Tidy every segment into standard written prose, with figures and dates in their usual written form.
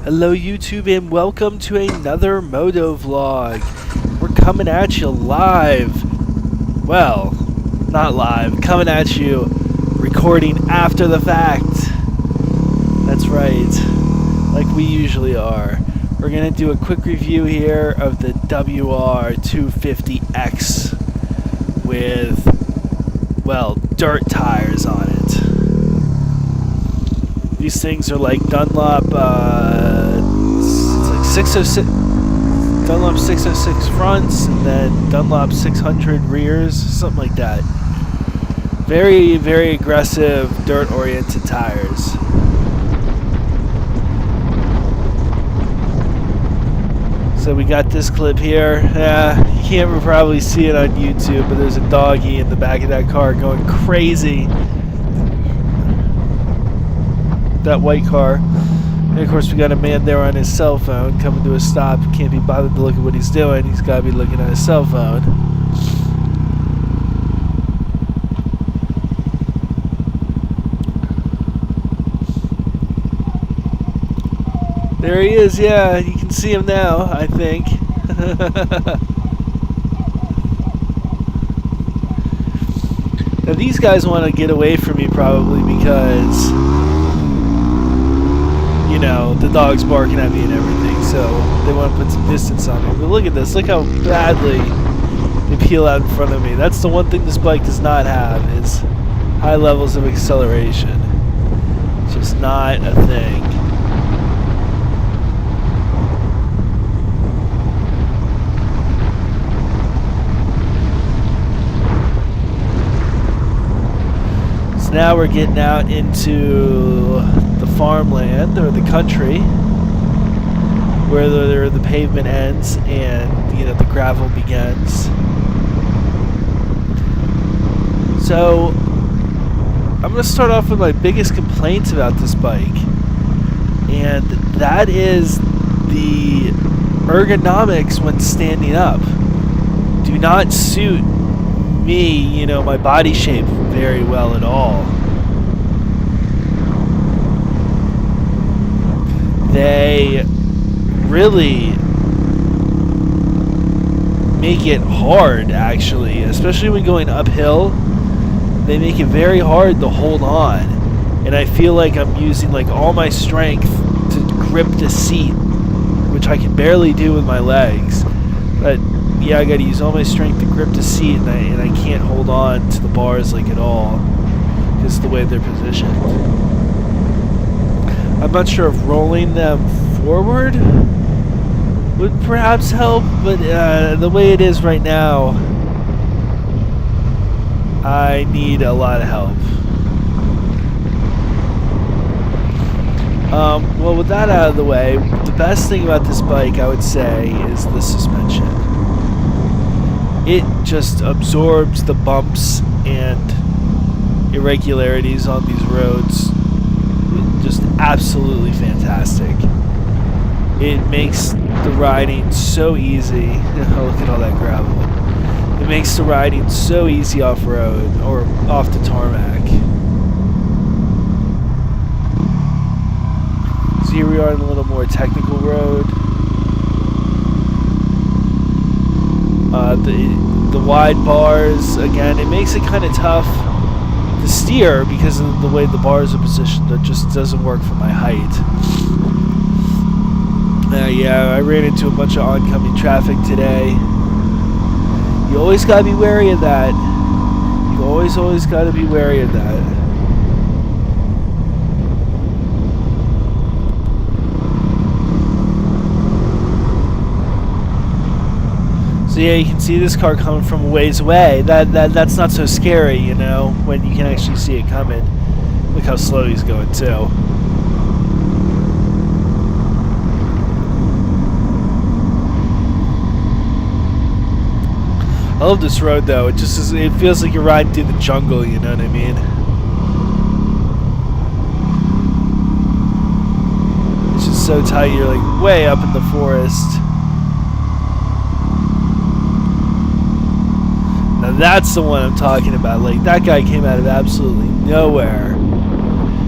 Hello YouTube and welcome to another moto vlog. We're coming at you live. Well, not live, coming at you recording after the fact. That's right, like we usually are. We're gonna do a quick review here of the WR250x with, well, dirt tires on it. These things are like Dunlop, it's like 606, Dunlop 606 fronts, and then Dunlop 600 rears, something like that. Very, very aggressive, dirt-oriented tires. So we got this clip here. You can't probably see it on YouTube, but there's a doggy in the back of that car going crazy. That white car. And of course we got a man there on his cell phone coming to a stop. Can't be bothered to look at what he's doing. He's got to be looking at his cell phone. There he is, yeah, you can see him now, I think. Now these guys want to get away from me probably because, you know, the dog's barking at me and everything, so they want to put some distance on me. But look at this, look how badly they peel out in front of me. That's the one thing this bike does not have, is high levels of acceleration. It's just not a thing. So now we're getting out into the farmland, or the country, where the pavement ends and, you know, the gravel begins. So I'm going to start off with my biggest complaints about this bike, and that is the ergonomics when standing up do not suit me, you know, my body shape very well at all. They really make it hard, actually, especially when going uphill. They make it very hard to hold on, and I feel like I'm using like all my strength to grip the seat, which I can barely do with my legs. But yeah, I gotta use all my strength to grip the seat, and I can't hold on to the bars like at all, because of the way they're positioned. I'm not sure if rolling them forward would perhaps help, but the way it is right now, I need a lot of help. Well, with that out of the way, the best thing about this bike, I would say, is the suspension. It just absorbs the bumps and irregularities on these roads. Just absolutely fantastic. It makes the riding so easy. Look at all that gravel. It makes the riding so easy off-road or off the tarmac. So here we are on a little more technical road. The wide bars, again, it makes it kind of tough to steer because of the way the bars are positioned. That just doesn't work for my height. Yeah, I ran into a bunch of oncoming traffic today. You always gotta be wary of that. You always gotta be wary of that. So yeah, you can see this car coming from a ways away. That's not so scary, you know, when you can actually see it coming. Look how slow he's going too. I love this road though. It feels like you're riding through the jungle, you know what I mean? It's just so tight, you're like way up in the forest. Now that's the one I'm talking about. Like, that guy came out of absolutely nowhere.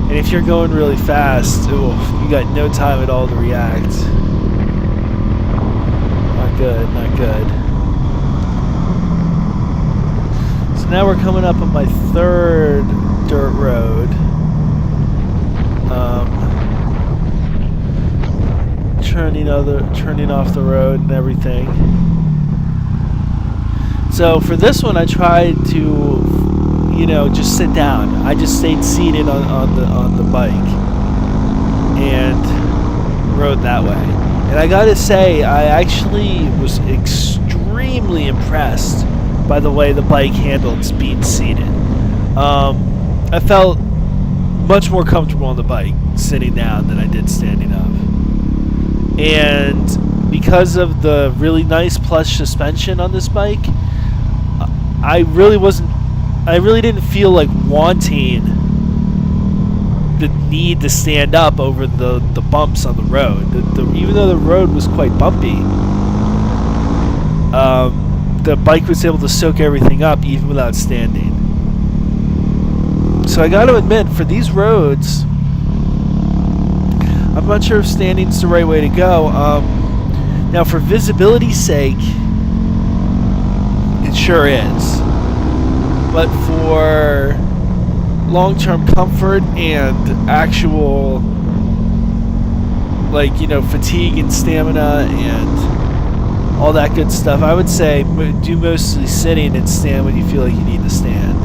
And if you're going really fast, ooh, you got no time at all to react. Not good, not good. So now we're coming up on my third dirt road. Turning off the road and everything. So for this one, I tried to, you know, just sit down. I just stayed seated on the bike and rode that way. And I gotta say, I actually was extremely impressed by the way the bike handled being seated. I felt much more comfortable on the bike sitting down than I did standing up. And because of the really nice plush suspension on this bike, I really didn't feel like wanting the need to stand up over the bumps on the road. Even though the road was quite bumpy, the bike was able to soak everything up even without standing. So I got to admit, for these roads, I'm not sure if standing's the right way to go. Now, for visibility's sake, it sure is. But for long-term comfort and actual, like, you know, fatigue and stamina and all that good stuff, I would say do mostly sitting and stand when you feel like you need to stand.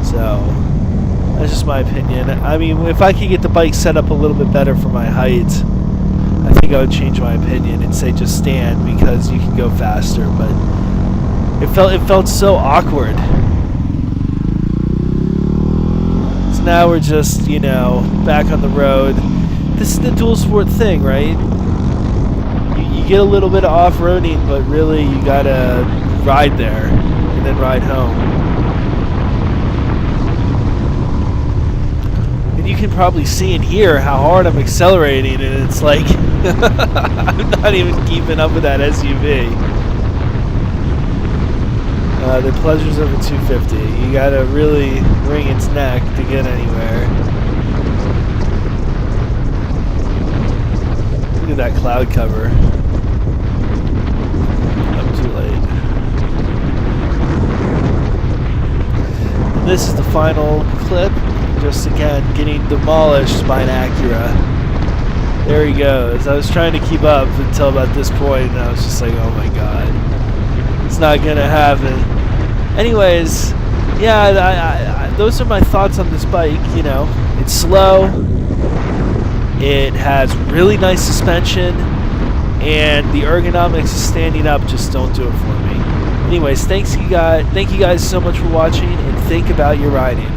So that's just my opinion. I mean, if I could get the bike set up a little bit better for my height, I think I would change my opinion and say just stand, because you can go faster. But it felt so awkward. So now we're just, you know, back on the road. This is the dual sport thing, right? You get a little bit of off-roading, but really you gotta ride there and then ride home. You can probably see and hear how hard I'm accelerating, and it's like I'm not even keeping up with that SUV. The pleasures of a 250. You gotta really wring its neck to get anywhere. Look at that cloud cover. I'm too late. And this is the final clip. Just again getting demolished by an Acura. There he goes. I was trying to keep up until about this point, and I was just like, oh my god, it's not gonna happen. Anyways, yeah, those are my thoughts on this bike. You know, it's slow, it has really nice suspension, and the ergonomics of standing up just don't do it for me. Anyways, thank you guys so much for watching, and think about your riding.